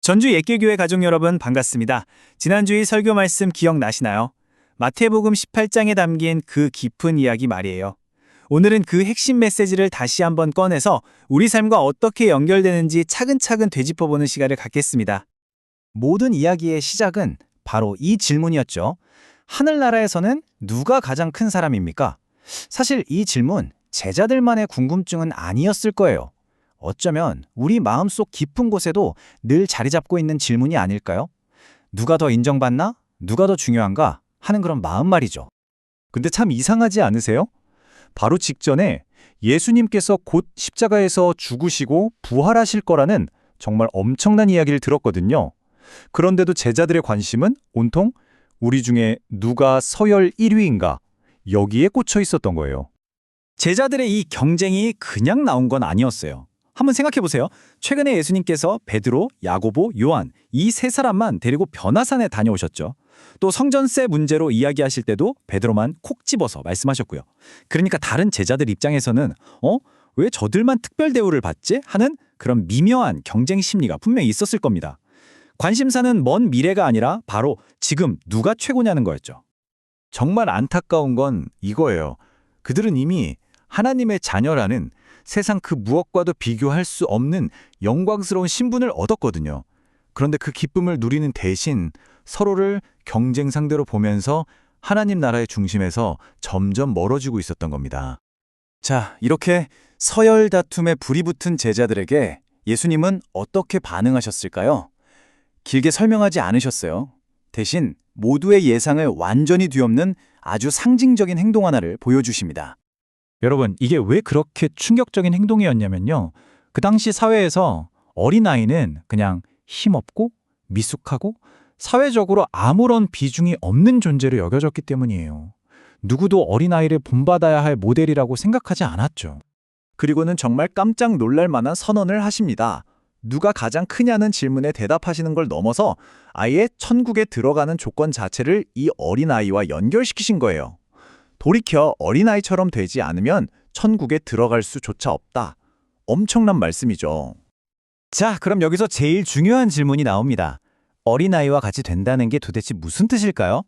전주 예길교회 가족 여러분 반갑습니다. 지난주의 설교 말씀 기억나시나요? 마태복음 18장에 담긴 그 깊은 이야기 말이에요. 오늘은 그 핵심 메시지를 다시 한번 꺼내서 우리 삶과 어떻게 연결되는지 차근차근 되짚어보는 시간을 갖겠습니다. 모든 이야기의 시작은 바로 이 질문이었죠. 하늘나라에서는 누가 가장 큰 사람입니까? 사실 이 질문, 제자들만의 궁금증은 아니었을 거예요. 어쩌면 우리 마음속 깊은 곳에도 늘 자리 잡고 있는 질문이 아닐까요? 누가 더 인정받나? 누가 더 중요한가? 하는 그런 마음 말이죠. 근데 참 이상하지 않으세요? 바로 직전에 예수님께서 곧 십자가에서 죽으시고 부활하실 거라는 정말 엄청난 이야기를 들었거든요. 그런데도 제자들의 관심은 온통 우리 중에 누가 서열 1위인가 여기에 꽂혀 있었던 거예요. 제자들의 이 경쟁이 그냥 나온 건 아니었어요. 한번 생각해보세요. 최근에 예수님께서 베드로, 야고보, 요한 이 세 사람만 데리고 변화산에 다녀오셨죠. 또 성전세 문제로 이야기하실 때도 베드로만 콕 집어서 말씀하셨고요. 그러니까 다른 제자들 입장에서는 왜 저들만 특별 대우를 받지? 하는 그런 미묘한 경쟁 심리가 분명히 있었을 겁니다. 관심사는 먼 미래가 아니라 바로 지금 누가 최고냐는 거였죠. 정말 안타까운 건 이거예요. 그들은 이미 하나님의 자녀라는 세상 그 무엇과도 비교할 수 없는 영광스러운 신분을 얻었거든요. 그런데 그 기쁨을 누리는 대신 서로를 경쟁 상대로 보면서 하나님 나라의 중심에서 점점 멀어지고 있었던 겁니다. 자, 이렇게 서열 다툼에 불이 붙은 제자들에게 예수님은 어떻게 반응하셨을까요? 길게 설명하지 않으셨어요. 대신 모두의 예상을 완전히 뒤엎는 아주 상징적인 행동 하나를 보여주십니다. 여러분, 이게 왜 그렇게 충격적인 행동이었냐면요. 그 당시 사회에서 어린아이는 그냥 힘없고 미숙하고 사회적으로 아무런 비중이 없는 존재로 여겨졌기 때문이에요. 누구도 어린아이를 본받아야 할 모델이라고 생각하지 않았죠. 그리고는 정말 깜짝 놀랄 만한 선언을 하십니다. 누가 가장 크냐는 질문에 대답하시는 걸 넘어서 아예 천국에 들어가는 조건 자체를 이 어린아이와 연결시키신 거예요. 돌이켜 어린아이처럼 되지 않으면 천국에 들어갈 수조차 없다. 엄청난 말씀이죠. 자, 그럼 여기서 제일 중요한 질문이 나옵니다. 어린아이와 같이 된다는 게 도대체 무슨 뜻일까요?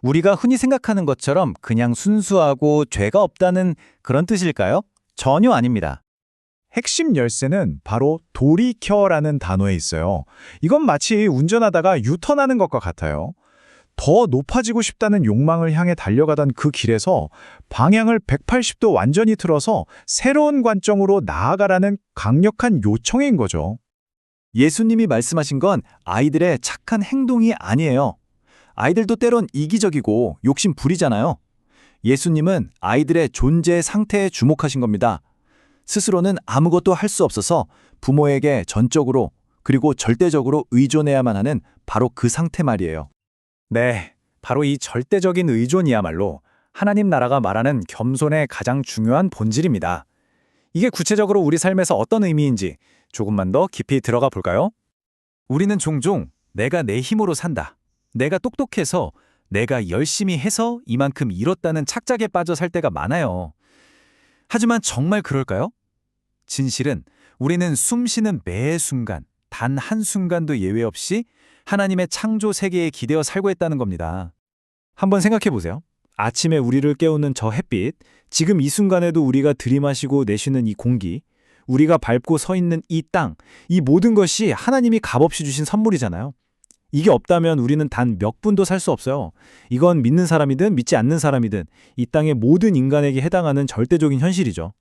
우리가 흔히 생각하는 것처럼 그냥 순수하고 죄가 없다는 그런 뜻일까요? 전혀 아닙니다. 핵심 열쇠는 바로 돌이켜라는 단어에 있어요. 이건 마치 운전하다가 유턴하는 것과 같아요. 더 높아지고 싶다는 욕망을 향해 달려가던 그 길에서 방향을 180도 완전히 틀어서 새로운 관점으로 나아가라는 강력한 요청인 거죠. 예수님이 말씀하신 건 아이들의 착한 행동이 아니에요. 아이들도 때론 이기적이고 욕심 부리잖아요. 예수님은 아이들의 존재 상태에 주목하신 겁니다. 스스로는 아무것도 할 수 없어서 부모에게 전적으로 그리고 절대적으로 의존해야만 하는 바로 그 상태 말이에요. 네, 바로 이 절대적인 의존이야말로 하나님 나라가 말하는 겸손의 가장 중요한 본질입니다. 이게 구체적으로 우리 삶에서 어떤 의미인지 조금만 더 깊이 들어가 볼까요? 우리는 종종 내가 내 힘으로 산다. 내가 똑똑해서 내가 열심히 해서 이만큼 이뤘다는 착각에 빠져 살 때가 많아요. 하지만 정말 그럴까요? 진실은 우리는 숨 쉬는 매 순간, 단 한순간도 예외 없이 하나님의 창조 세계에 기대어 살고 있다는 겁니다. 한번 생각해 보세요. 아침에 우리를 깨우는 저 햇빛, 지금 이 순간에도 우리가 들이마시고 내쉬는 이 공기, 우리가 밟고 서 있는 이 땅, 이 모든 것이 하나님이 값없이 주신 선물이잖아요. 이게 없다면 우리는 단 몇 분도 살 수 없어요. 이건 믿는 사람이든 믿지 않는 사람이든 이 땅의 모든 인간에게 해당하는 절대적인 현실이죠.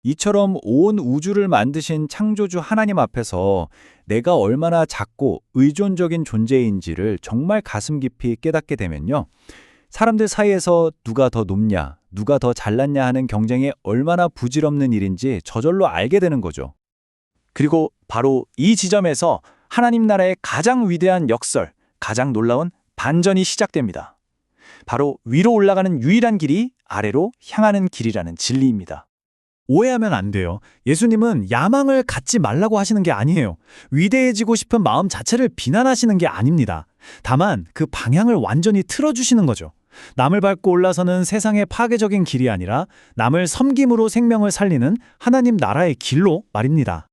이처럼 온 우주를 만드신 창조주 하나님 앞에서 내가 얼마나 작고 의존적인 존재인지를 정말 가슴 깊이 깨닫게 되면요. 사람들 사이에서 누가 더 높냐, 누가 더 잘났냐 하는 경쟁이 얼마나 부질없는 일인지 저절로 알게 되는 거죠. 그리고 바로 이 지점에서 하나님 나라의 가장 위대한 역설, 가장 놀라운 반전이 시작됩니다. 바로 위로 올라가는 유일한 길이 아래로 향하는 길이라는 진리입니다. 오해하면 안 돼요. 예수님은 야망을 갖지 말라고 하시는 게 아니에요. 위대해지고 싶은 마음 자체를 비난하시는 게 아닙니다. 다만 그 방향을 완전히 틀어주시는 거죠. 남을 밟고 올라서는 세상의 파괴적인 길이 아니라 남을 섬김으로 생명을 살리는 하나님 나라의 길로 말입니다.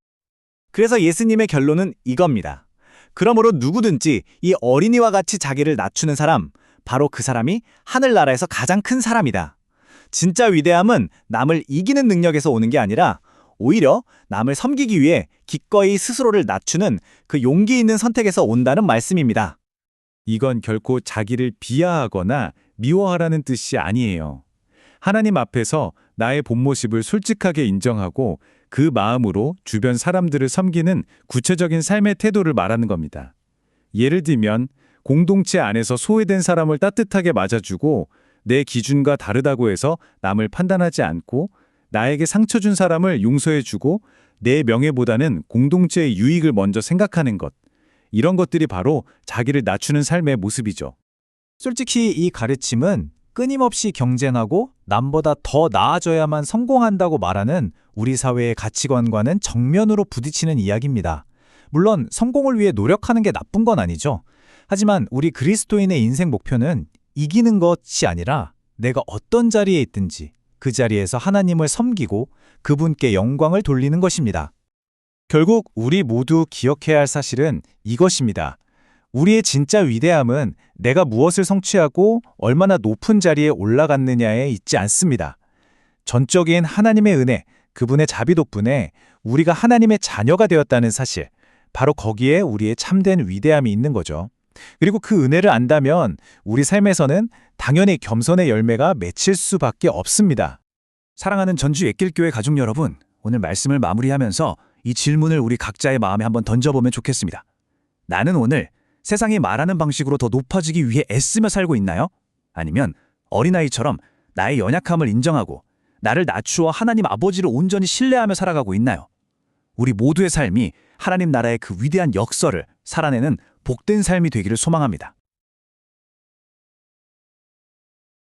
그래서 예수님의 결론은 이겁니다. 그러므로 누구든지 이 어린이와 같이 자기를 낮추는 사람, 바로 그 사람이 하늘나라에서 가장 큰 사람이다. 진짜 위대함은 남을 이기는 능력에서 오는 게 아니라 오히려 남을 섬기기 위해 기꺼이 스스로를 낮추는 그 용기 있는 선택에서 온다는 말씀입니다. 이건 결코 자기를 비하하거나 미워하라는 뜻이 아니에요. 하나님 앞에서 나의 본 모습을 솔직하게 인정하고 그 마음으로 주변 사람들을 섬기는 구체적인 삶의 태도를 말하는 겁니다. 예를 들면 공동체 안에서 소외된 사람을 따뜻하게 맞아주고 내 기준과 다르다고 해서 남을 판단하지 않고 나에게 상처 준 사람을 용서해주고 내 명예보다는 공동체의 유익을 먼저 생각하는 것. 이런 것들이 바로 자기를 낮추는 삶의 모습이죠. 솔직히 이 가르침은 끊임없이 경쟁하고 남보다 더 나아져야만 성공한다고 말하는 우리 사회의 가치관과는 정면으로 부딪히는 이야기입니다. 물론 성공을 위해 노력하는 게 나쁜 건 아니죠. 하지만 우리 그리스도인의 인생 목표는 이기는 것이 아니라 내가 어떤 자리에 있든지 그 자리에서 하나님을 섬기고 그분께 영광을 돌리는 것입니다. 결국 우리 모두 기억해야 할 사실은 이것입니다. 우리의 진짜 위대함은 내가 무엇을 성취하고 얼마나 높은 자리에 올라갔느냐에 있지 않습니다. 전적인 하나님의 은혜, 그분의 자비 덕분에 우리가 하나님의 자녀가 되었다는 사실, 바로 거기에 우리의 참된 위대함이 있는 거죠. 그리고 그 은혜를 안다면 우리 삶에서는 당연히 겸손의 열매가 맺힐 수밖에 없습니다. 사랑하는 전주 옛길교회 가족 여러분, 오늘 말씀을 마무리하면서 이 질문을 우리 각자의 마음에 한번 던져보면 좋겠습니다. 나는 오늘 세상이 말하는 방식으로 더 높아지기 위해 애쓰며 살고 있나요? 아니면 어린아이처럼 나의 연약함을 인정하고 나를 낮추어 하나님 아버지를 온전히 신뢰하며 살아가고 있나요? 우리 모두의 삶이 하나님 나라의 그 위대한 역설을 살아내는 복된 삶이 되기를 소망합니다.